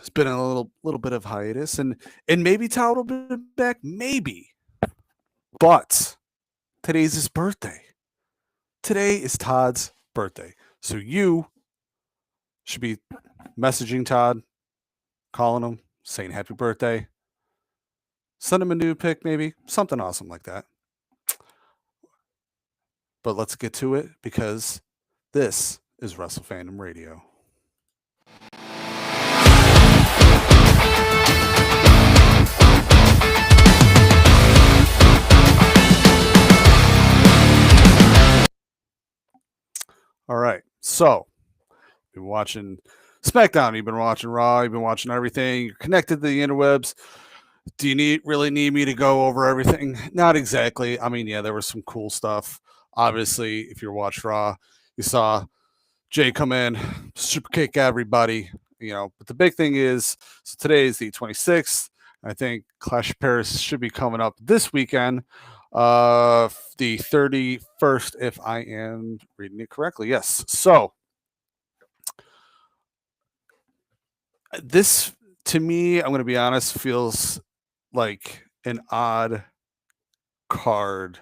It's been a little bit of hiatus, and maybe Todd will be back, maybe. But today's his birthday. Today is Todd's birthday, so you should be messaging Todd, calling him, saying happy birthday. Send him a nude pic, maybe something awesome like that. But let's get to it because this is Wrestle Fandom Radio. All right, so you've been watching SmackDown, you've been watching Raw, you've been watching everything. You're connected to the interwebs. Do you really need me to go over everything? Not exactly. I mean, yeah, there was some cool stuff. Obviously, if you watched Raw, you saw Jay come in, super kick everybody. But the big thing is, so today is the 26th. I think Clash of Paris should be coming up this weekend. The 31st, if I am reading it correctly. Yes. So this, to me, I'm going to be honest, feels like an odd card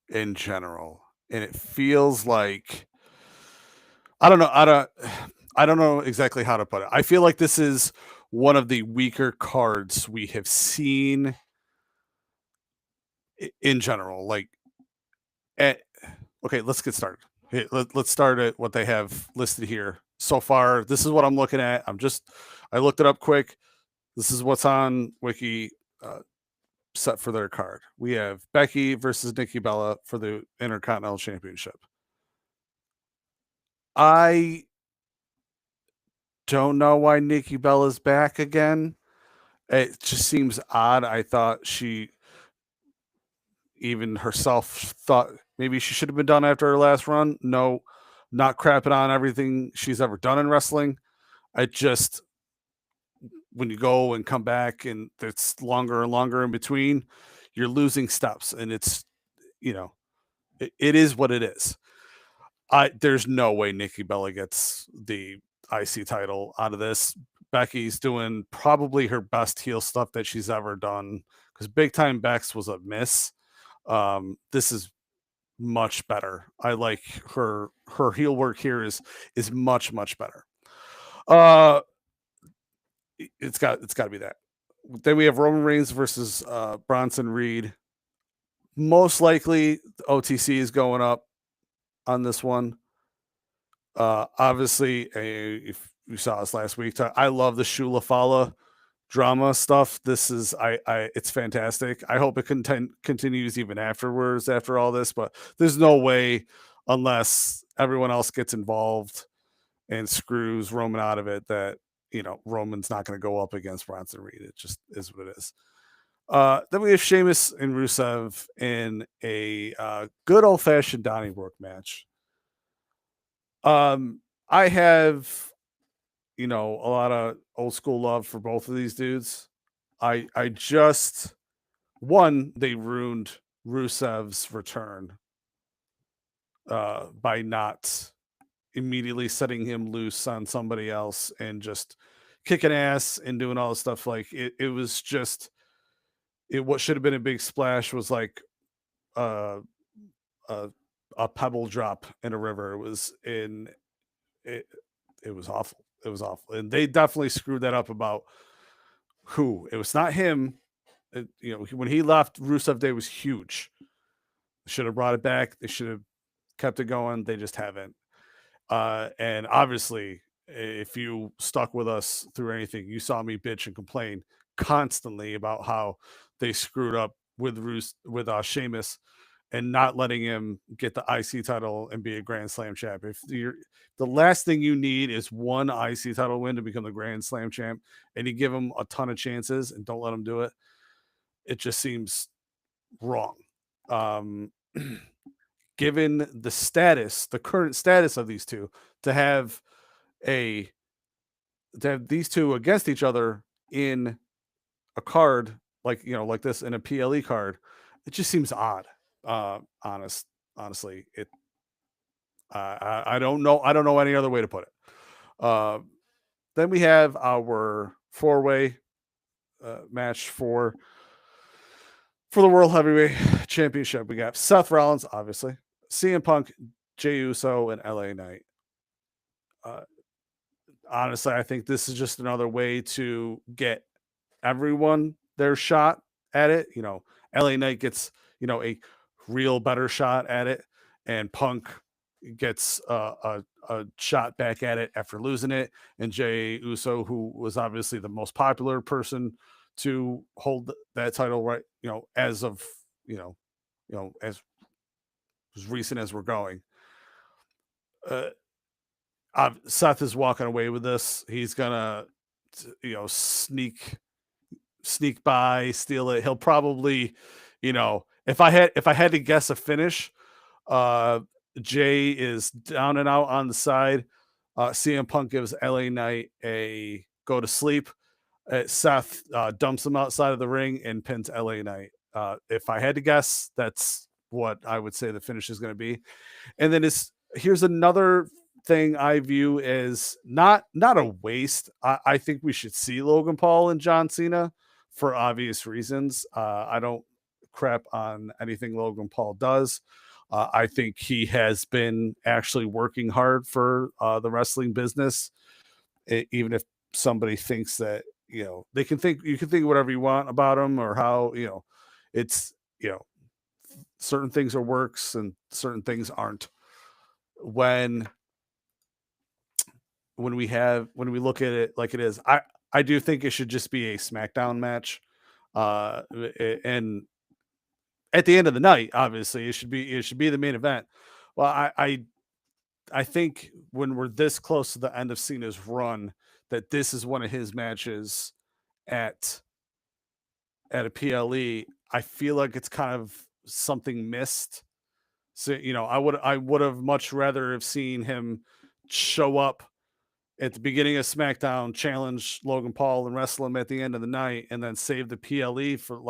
in general, and it feels like I don't know. I don't know exactly how to put it. I feel like this is one of the weaker cards we have seen in general. Like, eh, okay, let's get started. Let's start at what they have listed here so far. This is what I'm looking at. I looked it up quick. This is what's on Wiki. Set for their card. We have Becky versus Nikki Bella for the Intercontinental Championship. I don't know why Nikki Bella's back again. It just seems odd. I thought she, even herself, thought maybe she should have been done after her last run. No, not crapping on everything she's ever done in wrestling. I just, when you go and come back and it's longer and longer in between, you're losing steps. And it's, it is what it is. There's no way Nikki Bella gets the IC title out of this. Becky's doing probably her best heel stuff that she's ever done because Big Time Bex was a miss. This is much better. I like her heel work here is much better. It's got to be that. Then we have Roman Reigns versus Bronson Reed. Most likely OTC is going up on this one. Obviously, if you saw us last week, I love the Shula Fala drama stuff. This is it's fantastic. I hope it continues even afterwards after all this, but there's no way unless everyone else gets involved and screws Roman out of it that Roman's not going to go up against Bronson Reed. It just is what it is. Then we have Sheamus and Rusev in a good old fashioned Donnybrook match. I have, a lot of old school love for both of these dudes. I just they ruined Rusev's return by not immediately setting him loose on somebody else and just kicking ass and doing all this stuff. Like it was just what should have been a big splash was like a pebble drop in a river. It was it was awful. It was awful. And they definitely screwed that up about who. It was not him. When he left, Rusev Day was huge. They should have brought it back. They should have kept it going. They just haven't. And obviously, if you stuck with us through anything, you saw me bitch and complain constantly about how they screwed up with Sheamus and not letting him get the IC title and be a Grand Slam champ. If the last thing you need is one IC title win to become the Grand Slam champ, and you give him a ton of chances and don't let him do it, it just seems wrong. Given the current status of these two, to have these two against each other in a card like this in a PLE card, it just seems odd. Honestly, it. I don't know. I don't know any other way to put it. Then we have our 4-way match for the World Heavyweight Championship. We got Seth Rollins, obviously, CM Punk, Jey Uso, and LA Knight. Honestly, I think this is just another way to get everyone their shot at it. LA Knight gets, a real better shot at it, and Punk gets a shot back at it after losing it. And Jey Uso, who was obviously the most popular person to hold that title, right? As of, as recent as we're going. Seth is walking away with this. He's gonna, sneak by, steal it. He'll probably, if I had to guess a finish, Jay is down and out on the side. CM Punk gives LA Knight a go to sleep. Seth dumps him outside of the ring and pins LA Knight. If I had to guess, that's what I would say the finish is going to be. And then here's another thing I view as not a waste. I think we should see Logan Paul and John Cena for obvious reasons. I don't crap on anything Logan Paul does. I think he has been actually working hard for the wrestling business, even if somebody thinks that, you can think whatever you want about him, or how, it's, certain things are works and certain things aren't. When we look at it like it is, I do think it should just be a SmackDown match. And at the end of the night, obviously it should be the main event. Well, I think when we're this close to the end of Cena's run, that this is one of his matches at a PLE. I feel like it's kind of something missed. So, I would have much rather have seen him show up at the beginning of SmackDown, challenge Logan Paul and wrestle him at the end of the night, and then save the PLE for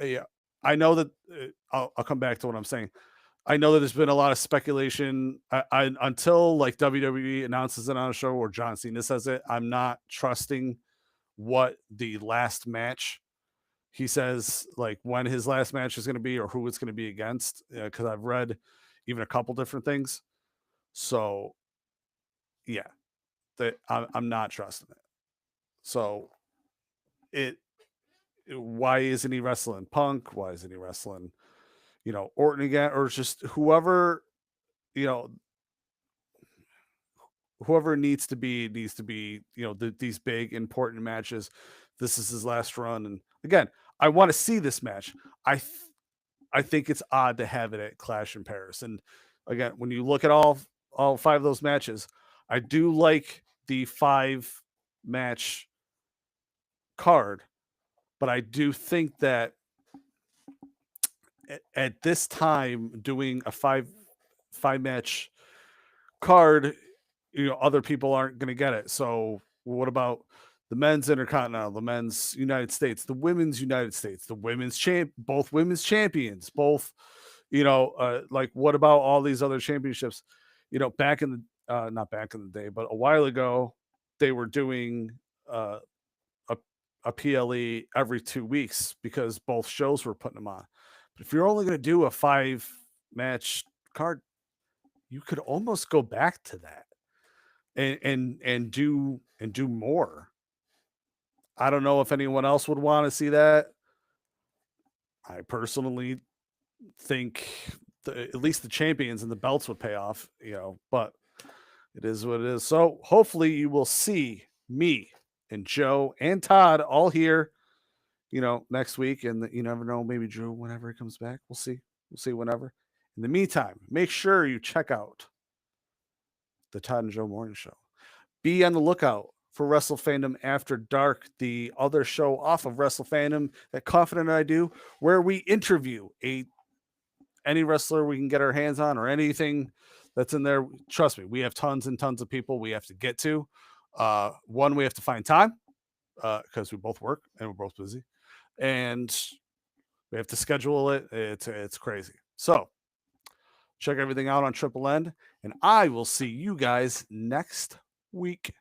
yeah. I know that I'll come back to what I'm saying. I know that there's been a lot of speculation. Until like WWE announces it on a show or John Cena says it, I'm not trusting what the last match he says, like when his last match is going to be or who it's going to be against, because I've read even a couple different things. So yeah, that I'm not trusting it. So why isn't he wrestling Punk? Why isn't he wrestling, Orton again, or just whoever, whoever needs to be, these big important matches. This is his last run, and again, I want to see this match. I think it's odd to have it at Clash in Paris. And again, when you look at all 5 of those matches, I do like the 5-match card, but I do think that at this time, doing a 5-match card, other people aren't going to get it. So what about the men's Intercontinental, the men's United States, the women's United States, the both women's champions, both, like what about all these other championships? Back in the not back in the day, but a while ago, they were doing a PLE every 2 weeks because both shows were putting them on. But if you're only going to do a 5-match card, you could almost go back to that and do more. I don't know if anyone else would want to see that. I personally think at least the champions and the belts would pay off, but it is what it is. So hopefully you will see me and Joe and Todd all here, next week. And you never know, maybe Drew, whenever he comes back, we'll see. We'll see whenever. In the meantime, make sure you check out the Todd and Joe Morning Show. Be on the lookout for Wrestle Fandom After Dark, the other show off of Wrestle Fandom that Confident I do, where we interview any wrestler we can get our hands on or anything that's in there. Trust me, we have tons and tons of people we have to get to. One, we have to find time because we both work and we're both busy, and we have to schedule it. It's crazy. So check everything out on Triple End, and I will see you guys next week.